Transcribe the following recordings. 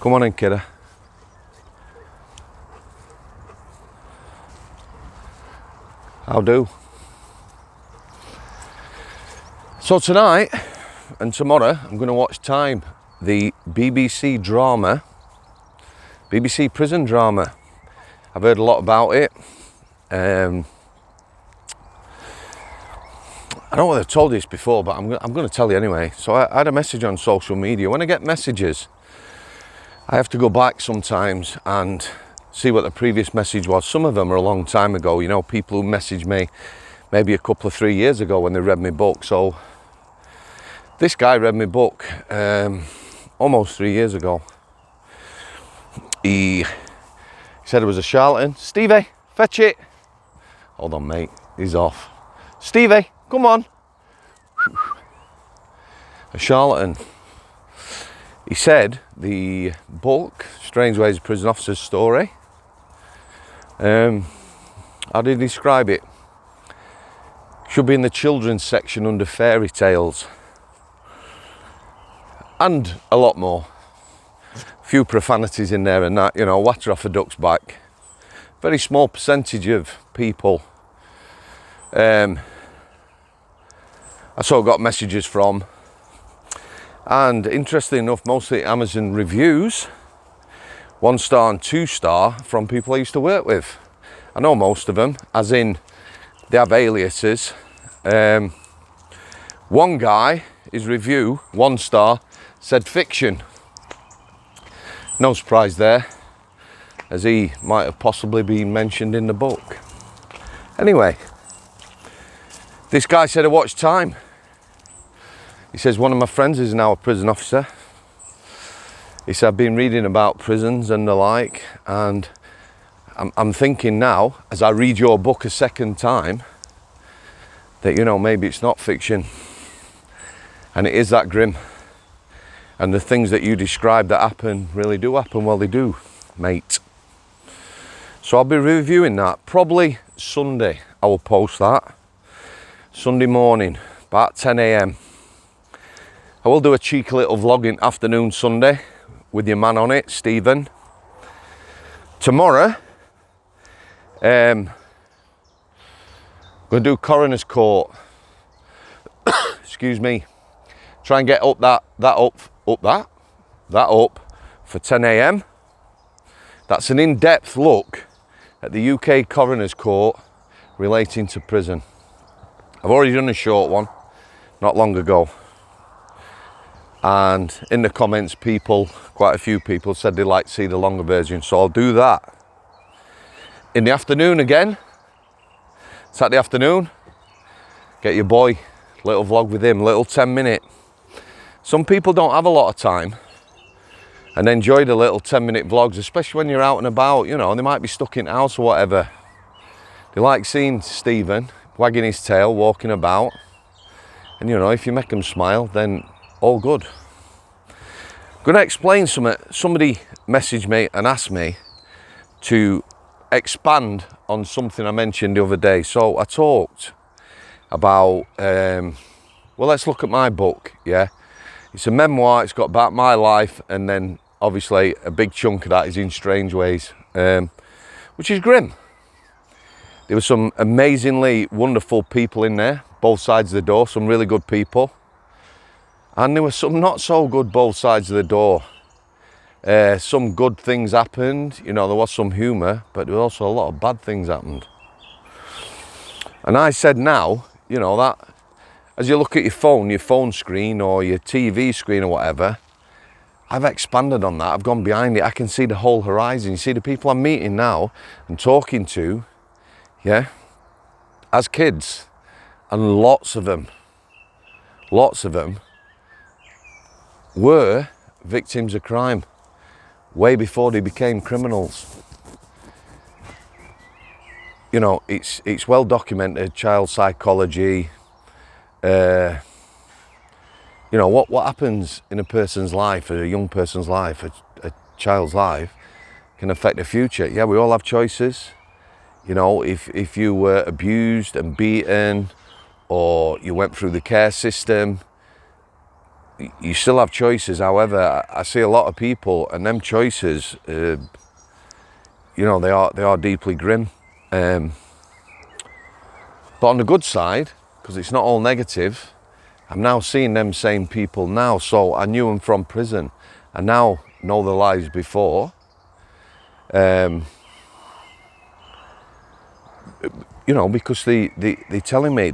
Come on in, kiddo. How do? So tonight and tomorrow I'm going to watch Time, the BBC drama, BBC prison drama. I've heard a lot about it. I don't know whether I've told you this before, but I'm going to tell you anyway. So I had a message on social media. When I get messages, I have to go back sometimes and see what the previous message was. Some of them are a long time ago. You know, people who messaged me maybe a couple of 3 years ago when they read my book. So this guy read my book almost 3 years ago. He said it was a charlatan. Stevie, fetch it. Hold on, mate. He's off. Stevie, come on. A charlatan. He said the book, Strangeways Prison Officer's Story, how did he describe it? Should be in the children's section under fairy tales. And a lot more. A few profanities in there and that, you know, water off a duck's back. Very small percentage of people I sort of got messages from. And interestingly enough, mostly Amazon reviews, 1 star and 2 star from people I used to work with. I know most of them, as in they have aliases. One guy, his review, 1 star, said fiction. No surprise there, as he might have possibly been mentioned in the book. Anyway, this guy said I watched Time. He says one of my friends is now a prison officer. He said I've been reading about prisons and the like, and I'm thinking now, as I read your book a second time, that, you know, maybe it's not fiction and it is that grim. And the things that you describe that happen really do happen. Well, they do, mate. So I'll be reviewing that. Probably Sunday, I will post that. Sunday morning, about 10 a.m. I will do a cheeky little vlogging afternoon Sunday with your man on it, Stephen. Tomorrow, I'm going to do Coroners Court. Excuse me. Try and get up that up for 10 a.m. That's an in-depth look at the UK Coroners Court relating to prison. I've already done a short one not long ago, and in the comments quite a few people said they'd like to see the longer version, so I'll do that. In the afternoon again, Saturday afternoon, get your boy, little vlog with him, little 10-minute. Some people don't have a lot of time and enjoy the little 10-minute vlogs, especially when you're out and about, you know, they might be stuck in the house or whatever. They like seeing Stephen wagging his tail, walking about. And, you know, if you make them smile, then all good. I'm going to explain something. Somebody messaged me and asked me to expand on something I mentioned the other day. So I talked about, well, let's look at my book, yeah? It's a memoir, it's got about my life, and then obviously a big chunk of that is in Strangeways, which is grim. There were some amazingly wonderful people in there, both sides of the door, some really good people. And there were some not so good both sides of the door. Some good things happened, you know, there was some humour, but there was also a lot of bad things happened. And I said now, you know, that as you look at your phone screen or your TV screen or whatever, I've expanded on that. I've gone behind it. I can see the whole horizon. You see the people I'm meeting now and talking to, yeah, as kids, and lots of them were victims of crime way before they became criminals. You know, it's well documented, child psychology. You know, what happens in a person's life, a young person's life, a child's life, can affect the future. Yeah, we all have choices. You know, if you were abused and beaten, or you went through the care system, you still have choices. However, I see a lot of people, and them choices, you know, they are deeply grim. But on the good side, because it's not all negative, I'm now seeing them same people now. So I knew them from prison. I now know their lives before. You know, because they're telling me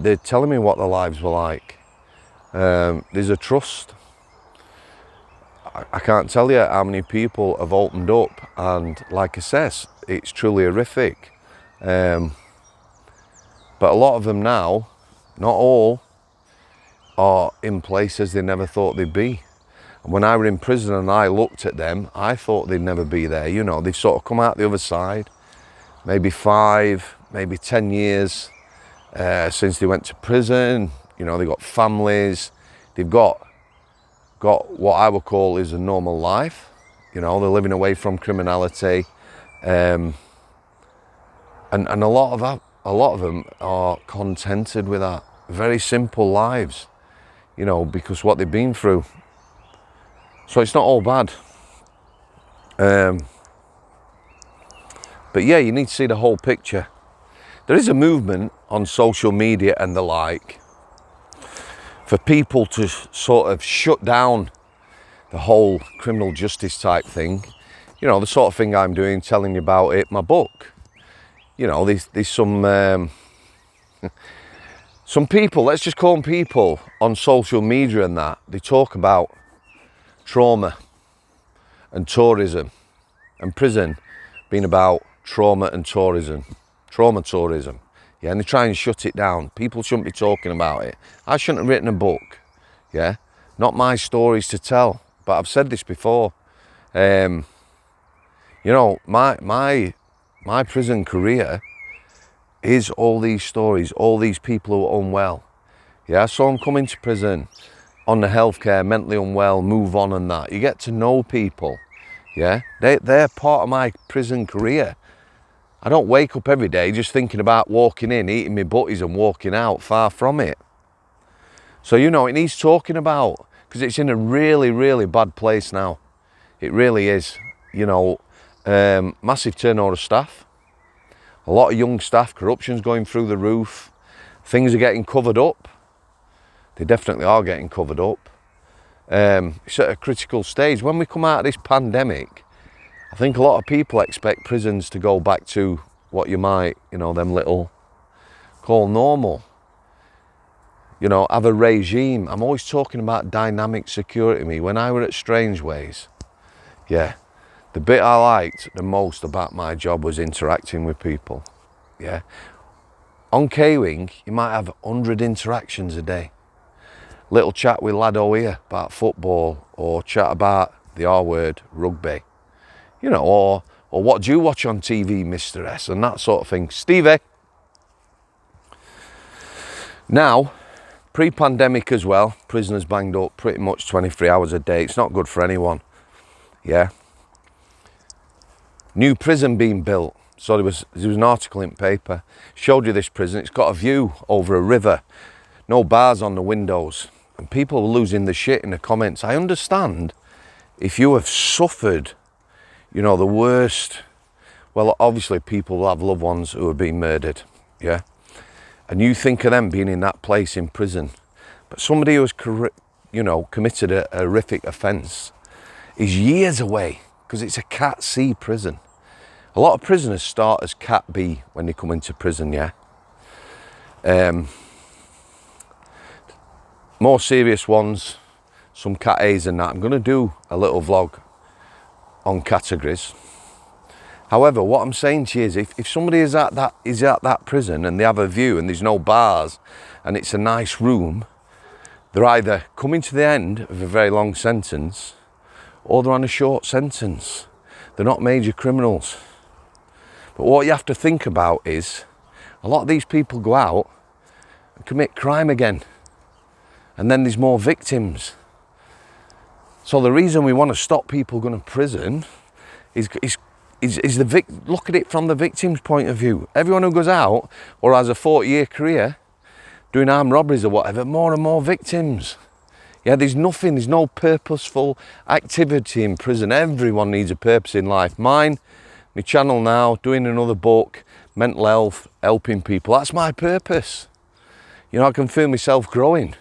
what their lives were like. There's a trust. I can't tell you how many people have opened up, and like I says, it's truly horrific. But a lot of them now, not all, are in places they never thought they'd be. And when I were in prison and I looked at them, I thought they'd never be there. You know, they've sort of come out the other side, maybe 5, maybe 10 years since they went to prison. You know, they've got families, they've got what I would call is a normal life. You know, they're living away from criminality, and a lot of them are contented with that. Very simple lives, you know, because what they've been through. So it's not all bad. But yeah, you need to see the whole picture. There is a movement on social media and the like for people to sort of shut down the whole criminal justice type thing. You know, the sort of thing I'm doing, telling you about it, my book. You know, there's some people, let's just call them people, on social media and that, they talk about trauma and tourism, and prison being about trauma tourism. Yeah, and they try and shut it down. People shouldn't be talking about it. I shouldn't have written a book, yeah? Not my stories to tell, but I've said this before. You know, my prison career is all these stories, all these people who are unwell. Yeah, I saw them come into prison on the healthcare, mentally unwell, move on and that. You get to know people, yeah? They're part of my prison career. I don't wake up every day just thinking about walking in, eating my butties and walking out, far from it. So, you know, it needs talking about, because it's in a really, really bad place now. It really is. You know, massive turnover of staff. A lot of young staff, corruption's going through the roof. Things are getting covered up. They definitely are getting covered up. It's at a critical stage. When we come out of this pandemic, I think a lot of people expect prisons to go back to what you might, you know, them little call normal. You know, have a regime. I'm always talking about dynamic security. Me, when I were at Strangeways, yeah, the bit I liked the most about my job was interacting with people. Yeah, on K-Wing, you might have 100 interactions a day. Little chat with Laddo here about football, or chat about the R word, rugby. You know, or what do you watch on TV, Mr. S, and that sort of thing. Stevie. Now, pre-pandemic as well, prisoners banged up pretty much 23 hours a day. It's not good for anyone, yeah. New prison being built. So there was an article in paper, showed you this prison. It's got a view over a river, no bars on the windows. And people were losing the shit in the comments. I understand if you have suffered, you know, the worst. Well, obviously people will have loved ones who have been murdered, yeah? And you think of them being in that place in prison. But somebody who has, you know, committed a horrific offence is years away, because it's a Cat C prison. A lot of prisoners start as Cat B when they come into prison, yeah? More serious ones, some Cat A's and that. I'm going to do a little vlog on categories. However, what I'm saying to you is, if somebody is at that prison and they have a view and there's no bars and it's a nice room, they're either coming to the end of a very long sentence or they're on a short sentence. They're not major criminals. But what you have to think about is, a lot of these people go out and commit crime again. And then there's more victims. So the reason we want to stop people going to prison is look at it from the victim's point of view. Everyone who goes out or has a 40-year career doing armed robberies or whatever, more and more victims. Yeah, there's nothing, there's no purposeful activity in prison. Everyone needs a purpose in life. Mine, my channel now, doing another book, mental health, helping people. That's my purpose. You know, I can feel myself growing.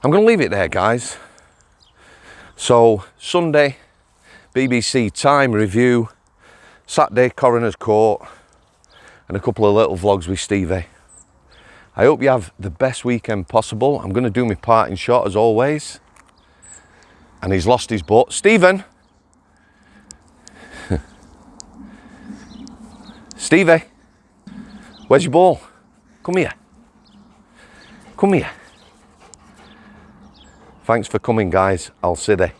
I'm going to leave it there, guys. So, Sunday, BBC Time review, Saturday, Coroner's Court, and a couple of little vlogs with Stevie. I hope you have the best weekend possible. I'm going to do my parting shot as always. And he's lost his butt. Stephen! Stevie! Where's your ball? Come here. Come here. Thanks for coming, guys. I'll see you.